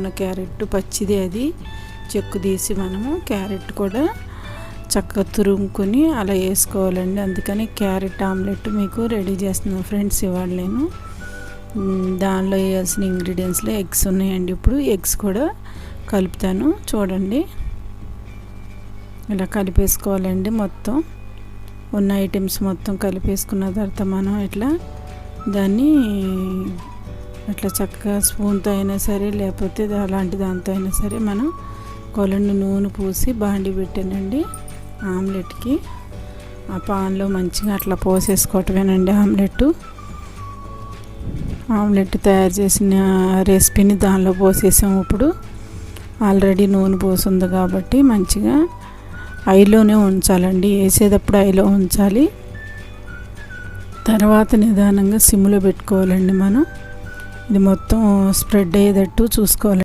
వేసుకున్న క్యారెట్ పచ్చిది అది చెక్కు తీసి మనము క్యారెట్ కూడా చక్కగా తురుముకొని అలా వేసుకోవాలండి. అందుకని క్యారెట్ ఆమ్లెట్ మీకు రెడీ చేస్తున్నాను ఫ్రెండ్స్ ఇవాళ నేను. దానిలో వేయాల్సిన ఇంగ్రీడియంట్స్లో ఎగ్స్ ఉన్నాయండి. ఇప్పుడు ఎగ్స్ కూడా కలుపుతాను చూడండి. ఇలా కలిపేసుకోవాలండి. మొత్తం ఉన్న ఐటమ్స్ మొత్తం కలిపేసుకున్న తర్వాత మనం ఇట్లా దాన్ని అట్లా చక్కగా స్పూన్తో అయినా సరే లేకపోతే అలాంటి దాంతో అయినా సరే మనం కొలండి నూనె పూసి బాండి పెట్టానండి ఆమ్లెట్కి. ఆ పాన్లో మంచిగా అట్లా పోసేసుకోవటమేనండి ఆమ్లెట్ తయారు చేసిన రెసిపీని దానిలో పోసేసాము. ఇప్పుడు ఆల్రెడీ నూనె పోసింది కాబట్టి మంచిగా ఐలోనే ఉంచాలండి. వేసేటప్పుడు ఐలో ఉంచాలి. తర్వాత నిదానంగా సిమ్లో పెట్టుకోవాలండి. మనం ఇది మొత్తం స్ప్రెడ్ అయ్యేటట్టు చూసుకోవాలి.